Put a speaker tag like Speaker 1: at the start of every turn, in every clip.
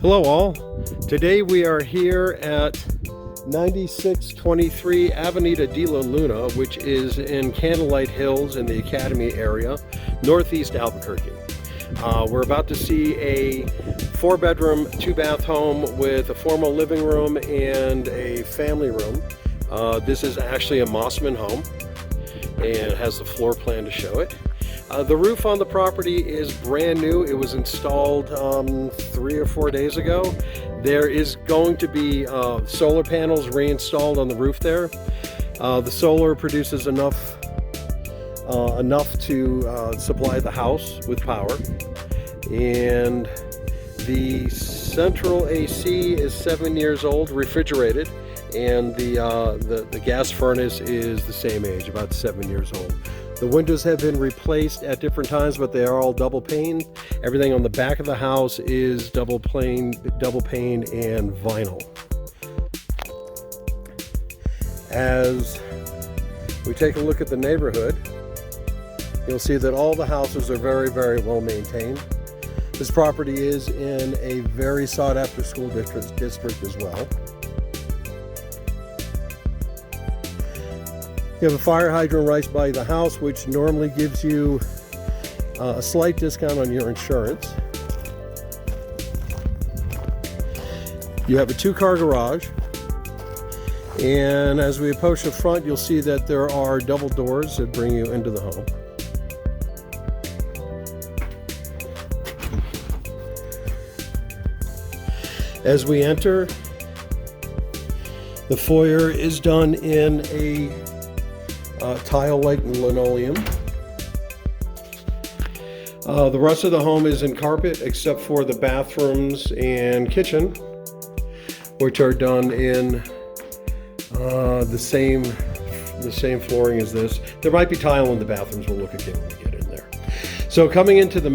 Speaker 1: Hello all. Today we are here at 9623 Avenida de la Luna, which is in Candlight Hills in the Academy area, northeast Albuquerque. We're about to see a 4-bedroom, 2-bath home with a formal living room and a family room. This is actually a Mossman home and has the floor plan to show it. The roof on the property is brand new. It was installed 3 or 4 days ago. There is going to be solar panels reinstalled on the roof there. The solar produces enough to supply the house with power. And the central AC is 7 years old, refrigerated. And the gas furnace is the same age, about 7 years old. The windows have been replaced at different times, but they are all double pane. Everything on the back of the house is double pane and vinyl. As we take a look at the neighborhood, you'll see that all the houses are very, very well maintained. This property is in a very sought-after school district as well. You have a fire hydrant right by the house, which normally gives you a slight discount on your insurance. You have a 2-car garage. And as we approach the front, you'll see that there are double doors that bring you into the home. As we enter, the foyer is done in a tile like linoleum. The rest of the home is in carpet except for the bathrooms and kitchen, which are done in the same flooring as this. There might be tile in the bathrooms. We'll look again when we get in there. So coming into the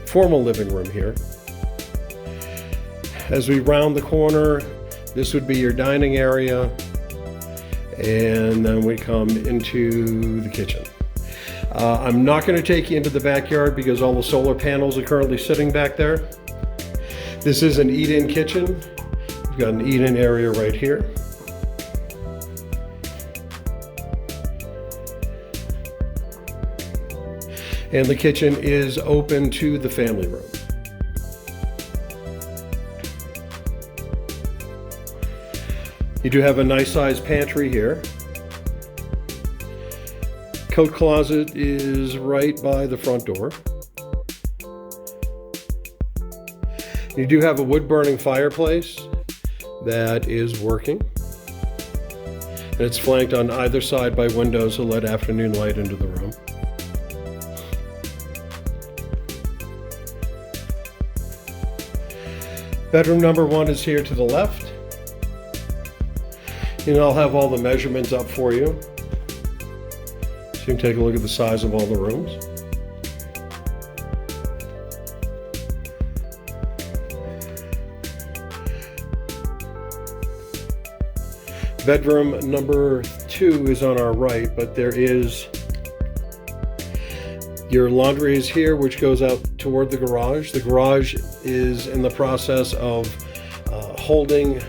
Speaker 1: formal living room here, as we round the corner, this would be your dining area. And then we come into the kitchen. I'm not going to take you into the backyard because all the solar panels are currently sitting back there. This is an eat-in kitchen. We've got an eat-in area right here. And the kitchen is open to the family room. You do have a nice sized pantry here. Coat closet is right by the front door. You do have a wood burning fireplace that is working. And it's flanked on either side by windows to let afternoon light into the room. Bedroom number 1 is here to the left. And I'll have all the measurements up for you, so you can take a look at the size of all the rooms. Bedroom number 2 is on our right, but there is your laundry is here, which goes out toward the garage. The garage is in the process of holding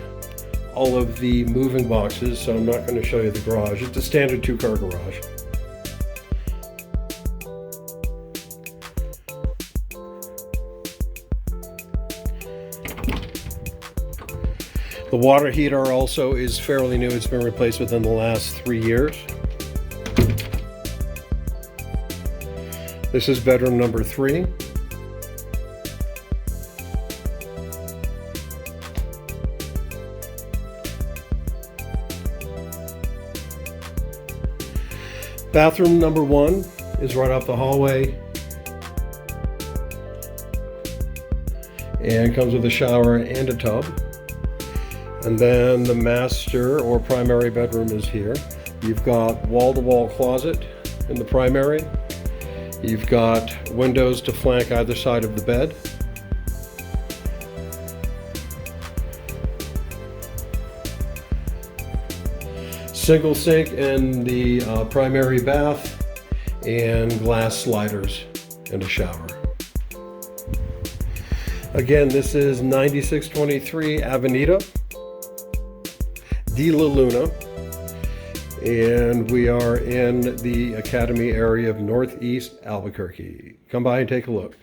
Speaker 1: all of the moving boxes, so I'm not going to show you the garage. It's a standard 2-car garage. The water heater also is fairly new. It's been replaced within the last 3 years. This is bedroom number 3. Bathroom number 1 is right off the hallway and comes with a shower and a tub. And then the master or primary bedroom is here. You've got wall-to-wall closet in the primary. You've got windows to flank either side of the bed. Single sink in the primary bath and glass sliders and a shower. Again, this is 9623 Avenida de la Luna, and we are in the Academy area of Northeast Albuquerque. Come by and take a look.